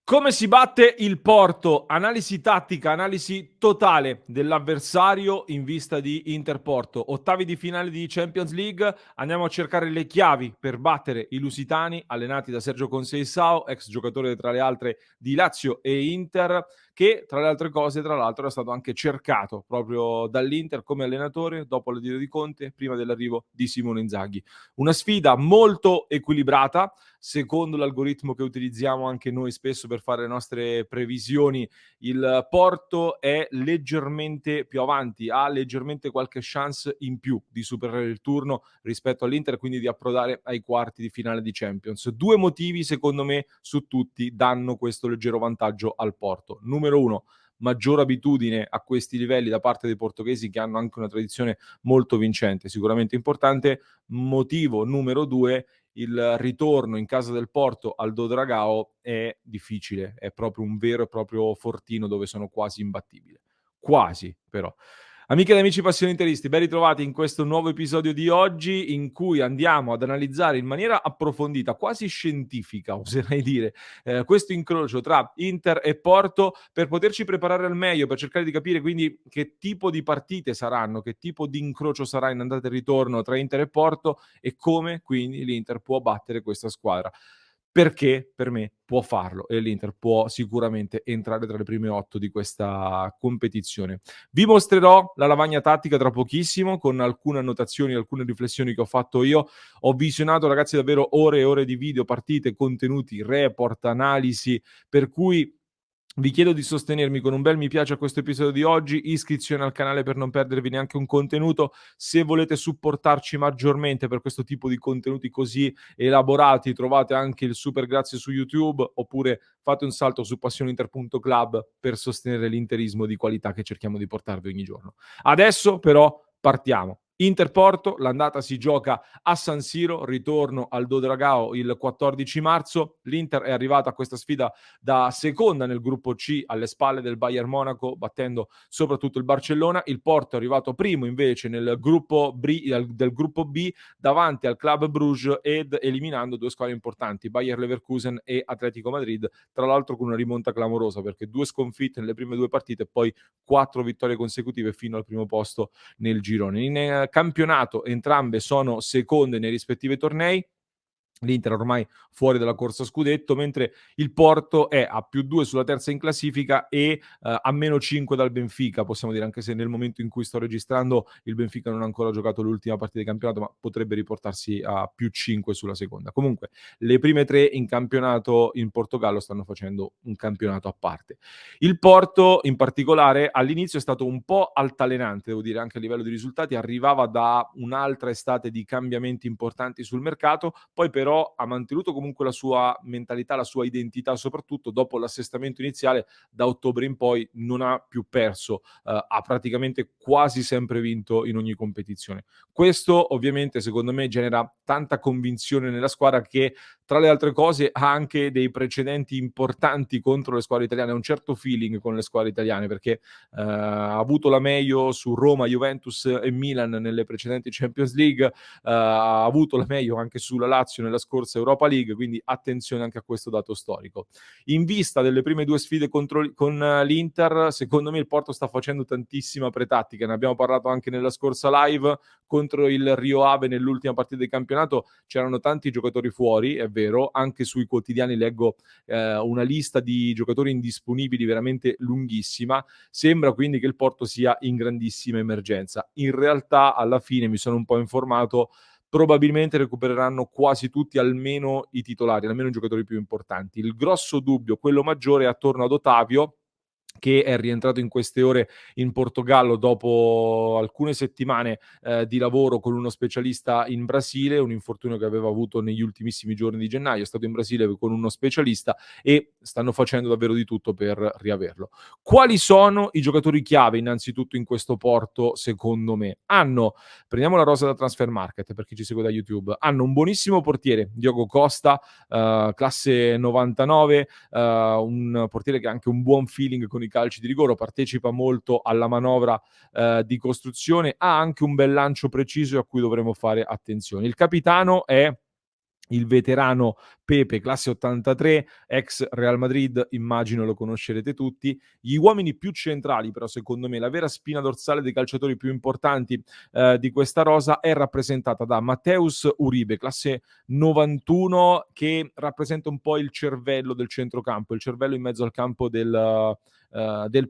Come si batte il Porto? Analisi tattica, analisi totale dell'avversario in vista di Inter-Porto. Ottavi di finale di Champions League, andiamo a cercare le chiavi per battere i lusitani, allenati da Sergio Conceição, ex giocatore tra le altre di Lazio e Inter, che tra le altre cose, tra l'altro, è stato anche cercato proprio dall'Inter come allenatore dopo l'addio di Conte, prima dell'arrivo di Simone Inzaghi. Una sfida molto equilibrata, secondo l'algoritmo che utilizziamo anche noi spesso per fare le nostre previsioni. Il Porto è leggermente più avanti, ha leggermente qualche chance in più di superare il turno rispetto all'Inter, quindi di approdare ai quarti di finale di Champions. Due motivi, secondo me, su tutti danno questo leggero vantaggio al Porto. Numero uno, maggiore abitudine a questi livelli da parte dei portoghesi, che hanno anche una tradizione molto vincente, sicuramente importante. Motivo numero due, il ritorno in casa del Porto al Do Dragao è difficile, è proprio un vero e proprio fortino dove sono quasi imbattibile. Quasi, però. Amiche ed amici passioni interisti, ben ritrovati in questo nuovo episodio di oggi in cui andiamo ad analizzare in maniera approfondita, quasi scientifica, oserei dire, questo incrocio tra Inter e Porto per poterci preparare al meglio, per cercare di capire quindi che tipo di partite saranno, che tipo di incrocio sarà in andata e ritorno tra Inter e Porto e come quindi l'Inter può battere questa squadra. Perché per me può farlo e l'Inter può sicuramente entrare tra le prime 8 di questa competizione. Vi mostrerò la lavagna tattica tra pochissimo con alcune annotazioni, alcune riflessioni che ho fatto io. Ho visionato, ragazzi, davvero ore e ore di video, partite, contenuti, report, analisi, per cui vi chiedo di sostenermi con un bel mi piace a questo episodio di oggi, iscrizione al canale per non perdervi neanche un contenuto. Se volete supportarci maggiormente per questo tipo di contenuti così elaborati, trovate anche il super grazie su YouTube, oppure fate un salto su passioninter.club per sostenere l'interismo di qualità che cerchiamo di portarvi ogni giorno. Adesso però partiamo. Inter-Porto, l'andata si gioca a San Siro, ritorno al Do Dragao il 14 marzo. L'Inter è arrivata a questa sfida da seconda nel gruppo C alle spalle del Bayern Monaco, battendo soprattutto il Barcellona. Il Porto è arrivato primo invece nel gruppo del gruppo B davanti al Club Bruges ed eliminando due squadre importanti, Bayer Leverkusen e Atletico Madrid, tra l'altro con una rimonta clamorosa perché 2 sconfitte nelle prime 2 partite e poi 4 vittorie consecutive fino al primo posto nel girone. In campionato entrambe sono seconde nei rispettivi tornei. L'Inter ormai fuori dalla corsa scudetto, mentre il Porto è a +2 sulla terza in classifica e a -5 dal Benfica, possiamo dire, anche se nel momento in cui sto registrando il Benfica non ha ancora giocato l'ultima partita di campionato, ma potrebbe riportarsi a +5 sulla seconda. Comunque, le prime 3 in campionato in Portogallo stanno facendo un campionato a parte. Il Porto, in particolare, all'inizio è stato un po' altalenante, devo dire, anche a livello di risultati, arrivava da un'altra estate di cambiamenti importanti sul mercato, poi però ha mantenuto comunque la sua mentalità, la sua identità, soprattutto dopo l'assestamento iniziale, da ottobre in poi non ha più perso, ha praticamente quasi sempre vinto in ogni competizione. Questo ovviamente secondo me genera tanta convinzione nella squadra che tra le altre cose ha anche dei precedenti importanti contro le squadre italiane, ha un certo feeling con le squadre italiane perché ha avuto la meglio su Roma, Juventus e Milan nelle precedenti Champions League, ha avuto la meglio anche sulla Lazio nella scorsa Europa League, quindi attenzione anche a questo dato storico. In vista delle prime 2 sfide con l'Inter, secondo me il Porto sta facendo tantissima pretattica, ne abbiamo parlato anche nella scorsa live. Contro il Rio Ave nell'ultima partita di campionato c'erano tanti giocatori fuori, è vero, anche sui quotidiani leggo una lista di giocatori indisponibili veramente lunghissima. Sembra quindi che il Porto sia in grandissima emergenza. In realtà alla fine mi sono un po' informato, probabilmente recupereranno quasi tutti almeno i titolari, almeno i giocatori più importanti. Il grosso dubbio, quello maggiore, è attorno ad Otavio, che è rientrato in queste ore in Portogallo dopo alcune settimane di lavoro con uno specialista in Brasile, un infortunio che aveva avuto negli ultimissimi giorni di gennaio. È stato in Brasile con uno specialista e stanno facendo davvero di tutto per riaverlo. Quali sono i giocatori chiave innanzitutto in questo Porto secondo me? Prendiamo la rosa da Transfer Market per chi ci segue da YouTube, hanno un buonissimo portiere, Diogo Costa, classe 99, un portiere che ha anche un buon feeling con i calci di rigore, partecipa molto alla manovra di costruzione, ha anche un bel lancio preciso a cui dovremo fare attenzione. Il capitano è il veterano Pepe, classe 83, ex Real Madrid, immagino lo conoscerete tutti. Gli uomini più centrali, però, secondo me, la vera spina dorsale dei calciatori più importanti di questa rosa è rappresentata da Mateus Uribe, classe 91, che rappresenta un po' il cervello del centrocampo, il cervello in mezzo al campo del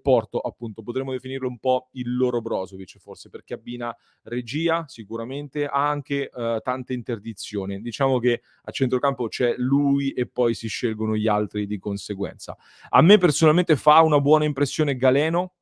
Porto, appunto. Potremmo definirlo un po' il loro Brozovic, forse, perché abbina regia, sicuramente, ha anche tante interdizioni. Diciamo che a centrocampo c'è lui e poi si scelgono gli altri di conseguenza. A me personalmente fa una buona impressione Galeno,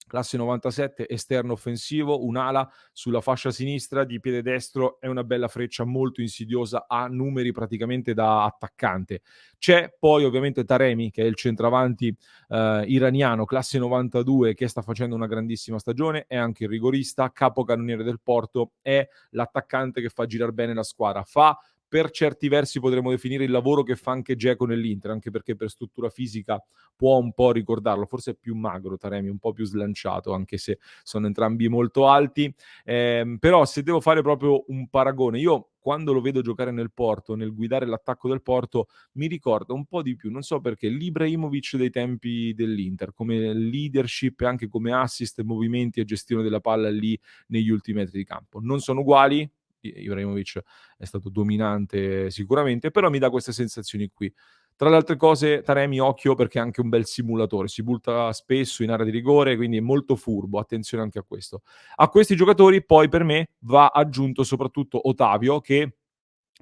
classe 97, esterno offensivo, un'ala sulla fascia sinistra, di piede destro, è una bella freccia molto insidiosa, ha numeri praticamente da attaccante. C'è poi ovviamente Taremi, che è il centravanti iraniano, classe 92, che sta facendo una grandissima stagione, è anche il rigorista, capocannoniere del Porto, è l'attaccante che fa girar bene la squadra. Fa per certi versi potremmo definire il lavoro che fa anche Dzeko nell'Inter, anche perché per struttura fisica può un po' ricordarlo, forse è più magro Taremi, un po' più slanciato, anche se sono entrambi molto alti. Però se devo fare proprio un paragone, io quando lo vedo giocare nel Porto, nel guidare l'attacco del Porto, mi ricorda un po' di più, non so perché, l'Ibrahimovic dei tempi dell'Inter, come leadership e anche come assist, movimenti e gestione della palla lì negli ultimi metri di campo. Non sono uguali, Ibrahimovic è stato dominante sicuramente, però mi dà queste sensazioni qui. Tra le altre cose, Taremi, occhio perché è anche un bel simulatore, si butta spesso in area di rigore, quindi è molto furbo, attenzione anche a questo. A questi giocatori poi per me va aggiunto soprattutto Otavio, che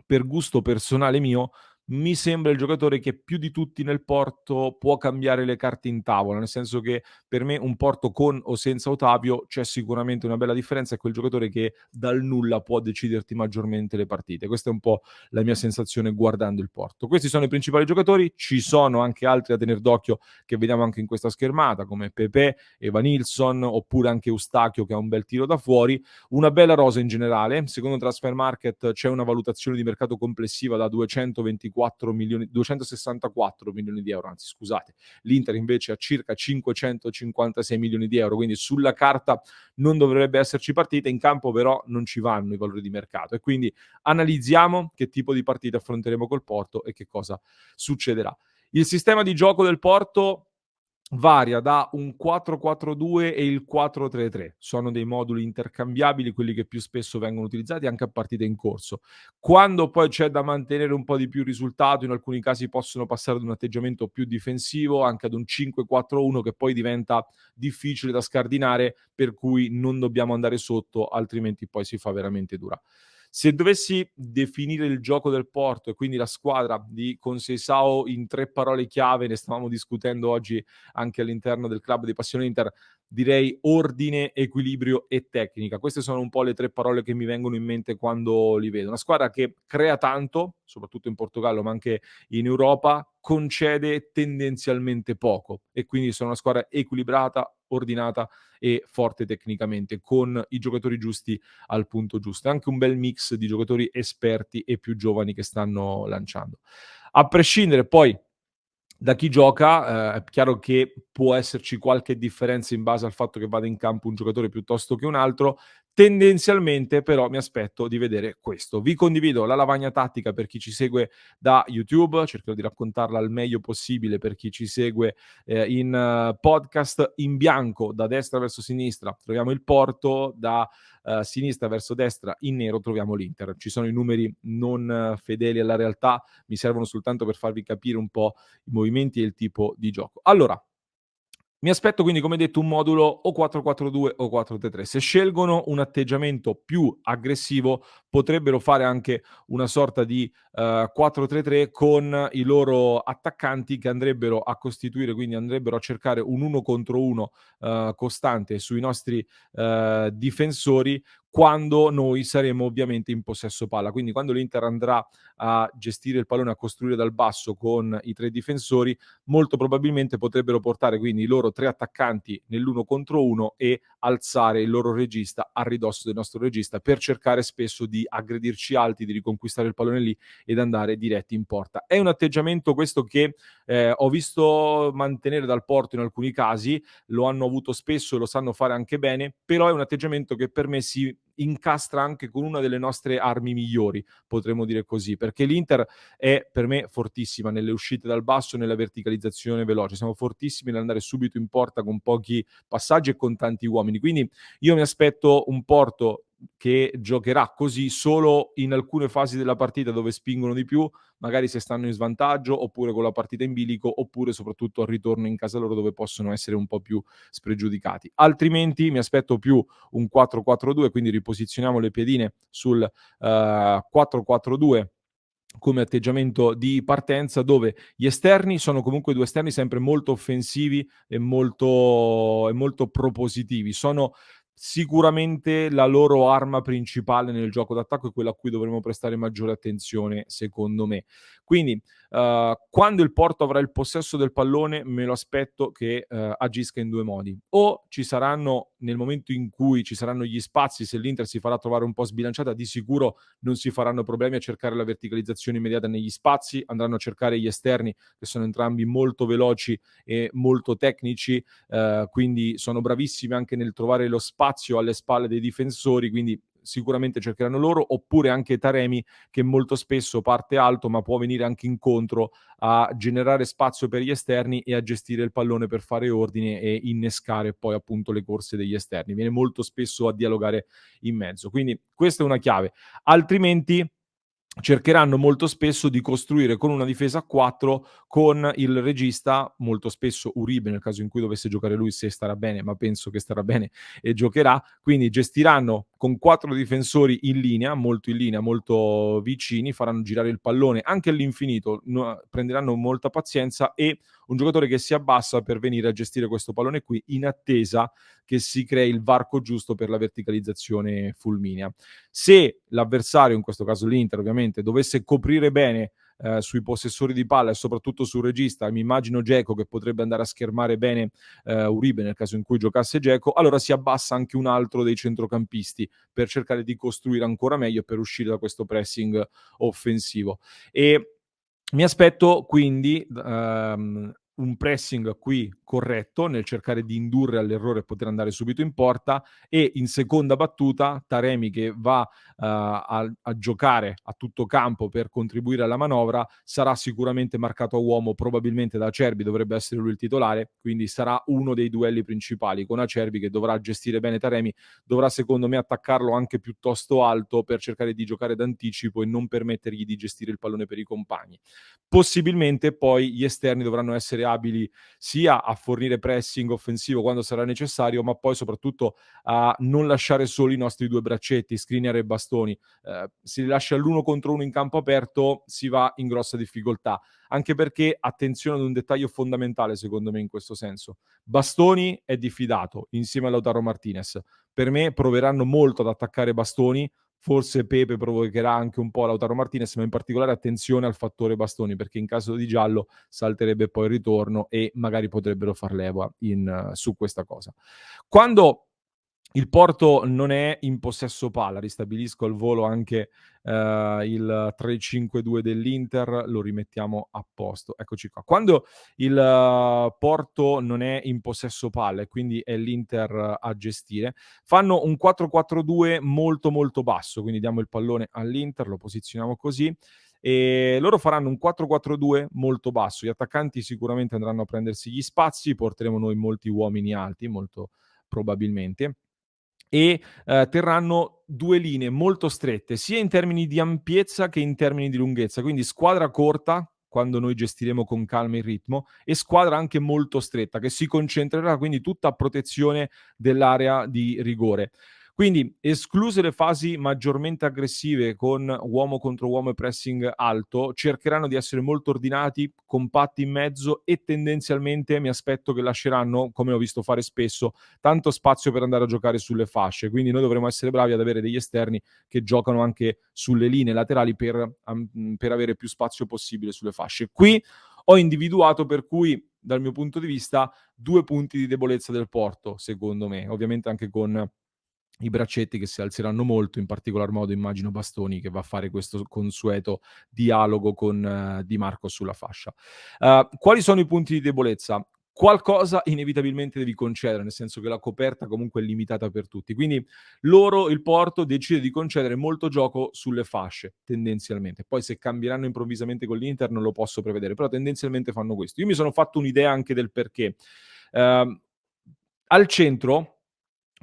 per gusto personale mio mi sembra il giocatore che più di tutti nel Porto può cambiare le carte in tavola, nel senso che per me un Porto con o senza Otavio c'è sicuramente una bella differenza, è quel giocatore che dal nulla può deciderti maggiormente le partite. Questa è un po' la mia sensazione guardando il Porto. Questi sono i principali giocatori, ci sono anche altri a tener d'occhio che vediamo anche in questa schermata, come Pepe, Evanilson, oppure anche Eustachio che ha un bel tiro da fuori. Una bella rosa in generale, secondo Transfermarkt c'è una valutazione di mercato complessiva da 264 milioni di euro, anzi scusate, l'Inter invece ha circa 556 milioni di euro, quindi sulla carta non dovrebbe esserci partita, in campo però non ci vanno i valori di mercato e quindi analizziamo che tipo di partita affronteremo col Porto e che cosa succederà. Il sistema di gioco del Porto varia da un 4-4-2 e il 4-3-3. Sono dei moduli intercambiabili, quelli che più spesso vengono utilizzati anche a partite in corso. Quando poi c'è da mantenere un po' di più risultato, in alcuni casi possono passare ad un atteggiamento più difensivo, anche ad un 5-4-1 che poi diventa difficile da scardinare, per cui non dobbiamo andare sotto, altrimenti poi si fa veramente dura. Se dovessi definire il gioco del Porto e quindi la squadra di Conceição in 3 parole chiave, ne stavamo discutendo oggi anche all'interno del club di Passione Inter, direi ordine, equilibrio e tecnica. Queste sono un po' le 3 parole che mi vengono in mente quando li vedo. Una squadra che crea tanto, soprattutto in Portogallo, ma anche in Europa, concede tendenzialmente poco e quindi sono una squadra equilibrata, ordinata e forte tecnicamente, con i giocatori giusti al punto giusto. È anche un bel mix di giocatori esperti e più giovani che stanno lanciando. A prescindere poi da chi gioca, è chiaro che può esserci qualche differenza in base al fatto che vada in campo un giocatore piuttosto che un altro. Tendenzialmente però mi aspetto di vedere questo. Vi condivido la lavagna tattica per chi ci segue da YouTube, cercherò di raccontarla al meglio possibile per chi ci segue in podcast. In bianco da destra verso sinistra troviamo il Porto, da sinistra verso destra in nero troviamo l'Inter. Ci sono i numeri non fedeli alla realtà, mi servono soltanto per farvi capire un po' i movimenti e il tipo di gioco. Allora, mi aspetto quindi, come detto, un modulo o 4-4-2 o 4-3-3. Se scelgono un atteggiamento più aggressivo, potrebbero fare anche una sorta di 4-3-3 con i loro attaccanti che andrebbero a costituire, quindi andrebbero a cercare un 1 contro 1 costante sui nostri difensori quando noi saremo ovviamente in possesso palla. Quindi quando l'Inter andrà a gestire il pallone, a costruire dal basso con i 3 difensori, molto probabilmente potrebbero portare quindi i loro 3 attaccanti nell'1 contro 1 e alzare il loro regista a ridosso del nostro regista per cercare spesso di aggredirci alti, di riconquistare il pallone lì ed andare diretti in porta. È un atteggiamento questo che ho visto mantenere dal Porto in alcuni casi, lo hanno avuto spesso e lo sanno fare anche bene, però è un atteggiamento che per me si incastra anche con una delle nostre armi migliori, potremmo dire così, perché l'Inter è per me fortissima nelle uscite dal basso e nella verticalizzazione veloce. Siamo fortissimi nell'andare subito in porta con pochi passaggi e con tanti uomini. Quindi io mi aspetto un Porto che giocherà così solo in alcune fasi della partita dove spingono di più, magari se stanno in svantaggio, oppure con la partita in bilico, oppure soprattutto al ritorno in casa loro dove possono essere un po' più spregiudicati. Altrimenti mi aspetto più un 4-4-2, quindi riposizioniamo le piedine sul 4-4-2 come atteggiamento di partenza, dove gli esterni sono comunque 2 esterni sempre molto offensivi e molto propositivi. Sono sicuramente la loro arma principale nel gioco d'attacco e quella a cui dovremo prestare maggiore attenzione, secondo me. Quindi, quando il Porto avrà il possesso del pallone, me lo aspetto che, agisca in 2 modi: o ci saranno nel momento in cui ci saranno gli spazi, se l'Inter si farà trovare un po' sbilanciata, di sicuro non si faranno problemi a cercare la verticalizzazione immediata negli spazi, andranno a cercare gli esterni che sono entrambi molto veloci e molto tecnici, quindi sono bravissimi anche nel trovare lo spazio alle spalle dei difensori, quindi sicuramente cercheranno loro, oppure anche Taremi che molto spesso parte alto ma può venire anche incontro a generare spazio per gli esterni e a gestire il pallone per fare ordine e innescare poi appunto le corse degli esterni. Viene molto spesso a dialogare in mezzo. Quindi questa è una chiave. Altrimenti cercheranno molto spesso di costruire con una difesa a 4 con il regista, molto spesso Uribe nel caso in cui dovesse giocare lui, se starà bene, ma penso che starà bene e giocherà, quindi gestiranno con 4 difensori in linea, molto vicini, faranno girare il pallone anche all'infinito, prenderanno molta pazienza e un giocatore che si abbassa per venire a gestire questo pallone qui in attesa che si crei il varco giusto per la verticalizzazione fulminea. Se l'avversario, in questo caso l'Inter ovviamente, dovesse coprire bene sui possessori di palla e soprattutto sul regista, mi immagino Dzeko che potrebbe andare a schermare bene Uribe nel caso in cui giocasse Dzeko, allora si abbassa anche un altro dei centrocampisti per cercare di costruire ancora meglio e per uscire da questo pressing offensivo. E mi aspetto quindi un pressing qui corretto nel cercare di indurre all'errore e poter andare subito in porta e in seconda battuta Taremi che va a giocare a tutto campo per contribuire alla manovra sarà sicuramente marcato a uomo probabilmente da Acerbi, dovrebbe essere lui il titolare, quindi sarà uno dei duelli principali con Acerbi che dovrà gestire bene Taremi, dovrà secondo me attaccarlo anche piuttosto alto per cercare di giocare d'anticipo e non permettergli di gestire il pallone per i compagni. Possibilmente poi gli esterni dovranno essere abili sia a fornire pressing offensivo quando sarà necessario, ma poi soprattutto a non lasciare soli i nostri 2 braccetti, Skriniar e Bastoni. Se li lascia l'1 contro 1 in campo aperto si va in grossa difficoltà, anche perché attenzione ad un dettaglio fondamentale secondo me in questo senso: Bastoni è diffidato insieme a Lautaro Martinez. Per me proveranno molto ad attaccare Bastoni, forse Pepe provocherà anche un po' Lautaro Martinez, ma in particolare attenzione al fattore Bastoni, perché in caso di giallo salterebbe poi il ritorno e magari potrebbero far leva su questa cosa. Quando il Porto non è in possesso palla, ristabilisco al volo anche il 3-5-2 dell'Inter, lo rimettiamo a posto. Eccoci qua. Quando il Porto non è in possesso palla e quindi è l'Inter a gestire, fanno un 4-4-2 molto molto basso, quindi diamo il pallone all'Inter, lo posizioniamo così e loro faranno un 4-4-2 molto basso. Gli attaccanti sicuramente andranno a prendersi gli spazi, porteremo noi molti uomini alti, molto probabilmente e terranno 2 linee molto strette, sia in termini di ampiezza che in termini di lunghezza. Quindi squadra corta, quando noi gestiremo con calma il ritmo, e squadra anche molto stretta, che si concentrerà quindi tutta a protezione dell'area di rigore. Quindi, escluse le fasi maggiormente aggressive con uomo contro uomo e pressing alto, cercheranno di essere molto ordinati, compatti in mezzo e tendenzialmente mi aspetto che lasceranno, come ho visto fare spesso, tanto spazio per andare a giocare sulle fasce. Quindi noi dovremo essere bravi ad avere degli esterni che giocano anche sulle linee laterali per avere più spazio possibile sulle fasce. Qui ho individuato per cui, dal mio punto di vista, 2 punti di debolezza del Porto, secondo me, ovviamente anche con i braccetti che si alzeranno molto, in particolar modo immagino Bastoni che va a fare questo consueto dialogo con Di Marco sulla fascia. Quali sono i punti di debolezza? qualcosa inevitabilmente devi concedere, nel senso che la coperta comunque è limitata per tutti. Quindi loro, il Porto, decide di concedere molto gioco sulle fasce, tendenzialmente. Poi se cambieranno improvvisamente con l'Inter non lo posso prevedere, però tendenzialmente fanno questo. Io mi sono fatto un'idea anche del perché. Ehm, Al centro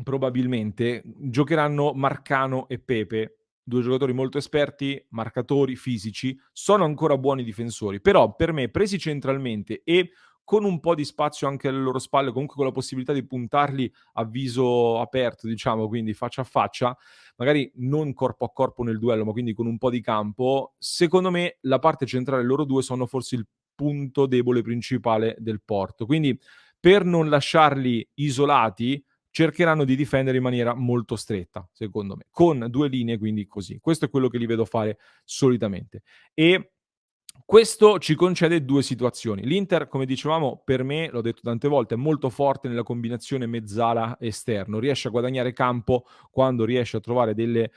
probabilmente giocheranno Marcano e Pepe, 2 giocatori molto esperti, marcatori, fisici, sono ancora buoni difensori, però per me presi centralmente e con un po' di spazio anche alle loro spalle, comunque con la possibilità di puntarli a viso aperto, diciamo, quindi faccia a faccia, magari non corpo a corpo nel duello, ma quindi con un po' di campo, secondo me la parte centrale loro 2 sono forse il punto debole principale del Porto. Quindi per non lasciarli isolati, cercheranno di difendere in maniera molto stretta, secondo me, con 2 linee, quindi così. Questo è quello che li vedo fare solitamente. E questo ci concede 2 situazioni. L'Inter, come dicevamo, per me, l'ho detto tante volte, è molto forte nella combinazione mezzala-esterno. Riesce a guadagnare campo quando riesce a trovare delle,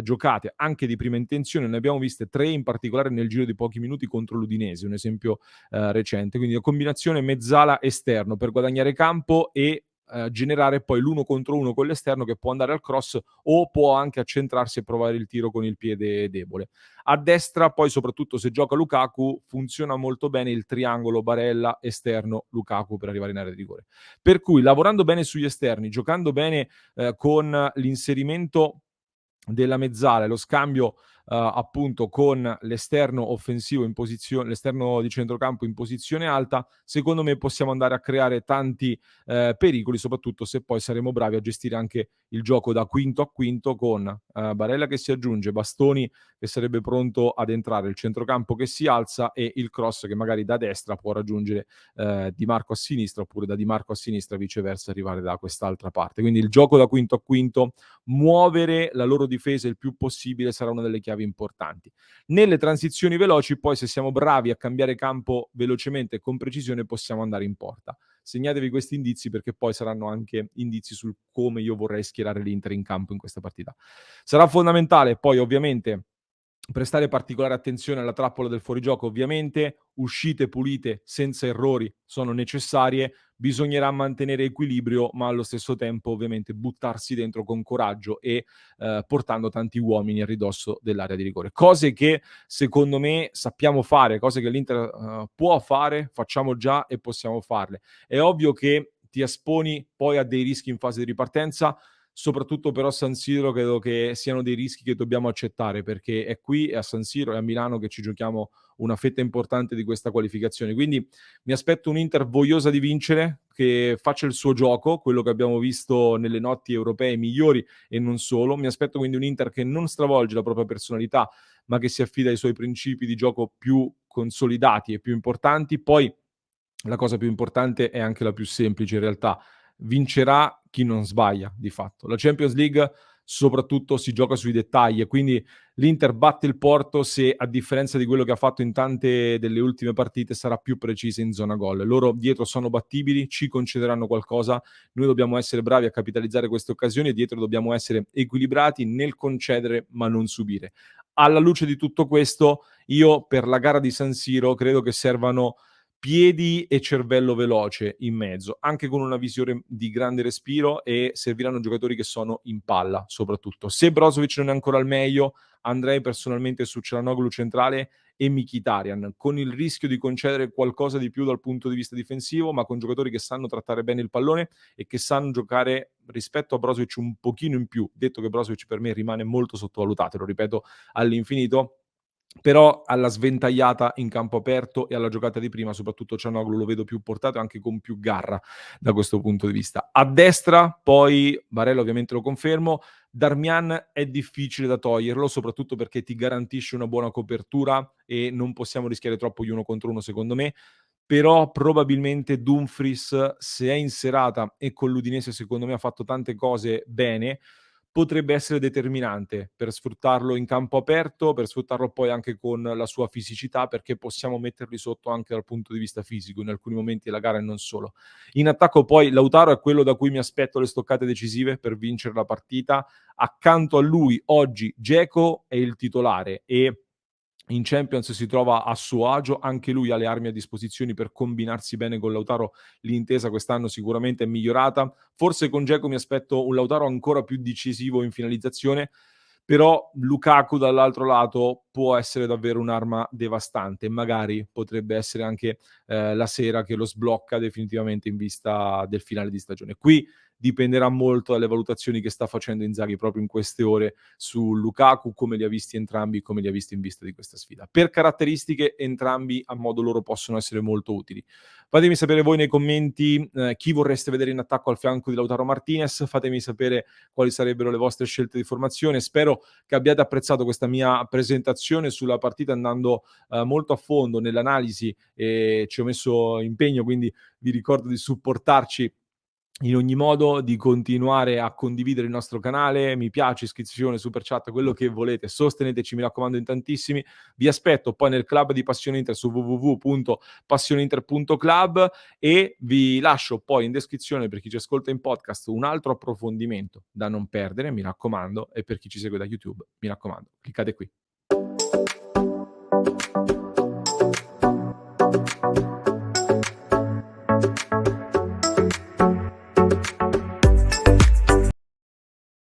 giocate anche di prima intenzione. Ne abbiamo viste 3 in particolare nel giro di pochi minuti contro l'Udinese, un esempio, recente. Quindi la combinazione mezzala-esterno per guadagnare campo e, generare poi l'1 contro 1 con l'esterno che può andare al cross o può anche accentrarsi e provare il tiro con il piede debole. A destra, poi, soprattutto se gioca Lukaku, funziona molto bene il triangolo Barella, esterno, Lukaku per arrivare in area di rigore. Per cui lavorando bene sugli esterni, giocando bene con l'inserimento della mezzala e lo scambio appunto con l'esterno offensivo in posizione, l'esterno di centrocampo in posizione alta, secondo me possiamo andare a creare tanti pericoli, soprattutto se poi saremo bravi a gestire anche il gioco da quinto a quinto con Barella che si aggiunge, Bastoni che sarebbe pronto ad entrare, il centrocampo che si alza e il cross che magari da destra può raggiungere Di Marco a sinistra, oppure da Di Marco a sinistra viceversa arrivare da quest'altra parte. Quindi il gioco da quinto a quinto, muovere la loro difesa il più possibile sarà una delle chiavi importanti. Nelle transizioni veloci poi, se siamo bravi a cambiare campo velocemente e con precisione, possiamo andare in porta. Segnatevi questi indizi perché poi saranno anche indizi sul come io vorrei schierare l'Inter in campo in questa partita. Sarà fondamentale poi ovviamente prestare particolare attenzione alla trappola del fuorigioco, ovviamente, uscite pulite senza errori sono necessarie, bisognerà mantenere equilibrio, ma allo stesso tempo ovviamente buttarsi dentro con coraggio e portando tanti uomini a ridosso dell'area di rigore. Cose che secondo me sappiamo fare, cose che l'Inter può fare, facciamo già e possiamo farle. È ovvio che ti esponi poi a dei rischi in fase di ripartenza, soprattutto però a San Siro credo che siano dei rischi che dobbiamo accettare, perché è qui, è a San Siro, è a Milano che ci giochiamo una fetta importante di questa qualificazione. Quindi mi aspetto un'Inter vogliosa di vincere, che faccia il suo gioco, quello che abbiamo visto nelle notti europee migliori e non solo. Mi aspetto quindi un'Inter che non stravolge la propria personalità, ma che si affida ai suoi principi di gioco più consolidati e più importanti. Poi la cosa più importante è anche la più semplice in realtà: vincerà chi non sbaglia di fatto. La Champions League soprattutto si gioca sui dettagli e quindi l'Inter batte il Porto se, a differenza di quello che ha fatto in tante delle ultime partite, sarà più precisa in zona gol. Loro dietro sono battibili, ci concederanno qualcosa, noi dobbiamo essere bravi a capitalizzare queste occasioni e dietro dobbiamo essere equilibrati nel concedere ma non subire. Alla luce di tutto questo, io per la gara di San Siro credo che servano piedi e cervello veloce in mezzo, anche con una visione di grande respiro, e serviranno giocatori che sono in palla soprattutto. Se Brozovic non è ancora al meglio, andrei personalmente su Çalhanoğlu centrale e Mkhitaryan, con il rischio di concedere qualcosa di più dal punto di vista difensivo, ma con giocatori che sanno trattare bene il pallone e che sanno giocare rispetto a Brozovic un pochino in più. Detto che Brozovic per me rimane molto sottovalutato, lo ripeto all'infinito, però alla sventagliata in campo aperto e alla giocata di prima, soprattutto Çalhanoğlu lo vedo più portato e anche con più garra da questo punto di vista. A destra poi Barella ovviamente lo confermo, Darmian è difficile da toglierlo, soprattutto perché ti garantisce una buona copertura e non possiamo rischiare troppo gli uno contro uno secondo me, però probabilmente Dumfries, se è in serata e con l'Udinese secondo me ha fatto tante cose bene, potrebbe essere determinante per sfruttarlo in campo aperto, per sfruttarlo poi anche con la sua fisicità, perché possiamo metterli sotto anche dal punto di vista fisico in alcuni momenti della gara e non solo. In attacco poi Lautaro è quello da cui mi aspetto le stoccate decisive per vincere la partita. Accanto a lui oggi Dzeko è il titolare e in Champions si trova a suo agio, anche lui ha le armi a disposizione per combinarsi bene con Lautaro, l'intesa quest'anno sicuramente è migliorata. Forse con Dzeko mi aspetto un Lautaro ancora più decisivo in finalizzazione, però Lukaku dall'altro lato può essere davvero un'arma devastante e magari potrebbe essere anche la sera che lo sblocca definitivamente in vista del finale di stagione. Qui dipenderà molto dalle valutazioni che sta facendo Inzaghi proprio in queste ore su Lukaku, come li ha visti entrambi, come li ha visti in vista di questa sfida. Per caratteristiche entrambi a modo loro possono essere molto utili. Fatemi sapere voi nei commenti chi vorreste vedere in attacco al fianco di Lautaro Martinez, fatemi sapere quali sarebbero le vostre scelte di formazione. Spero che abbiate apprezzato questa mia presentazione sulla partita andando molto a fondo nell'analisi e ci ho messo impegno, quindi vi ricordo di supportarci in ogni modo, di continuare a condividere il nostro canale, mi piace, iscrizione, super chat, quello che volete, sosteneteci, mi raccomando in tantissimi. Vi aspetto poi nel club di Passione Inter su www.passioneinter.club e vi lascio poi in descrizione per chi ci ascolta in podcast un altro approfondimento da non perdere, mi raccomando, e per chi ci segue da YouTube, mi raccomando, cliccate qui.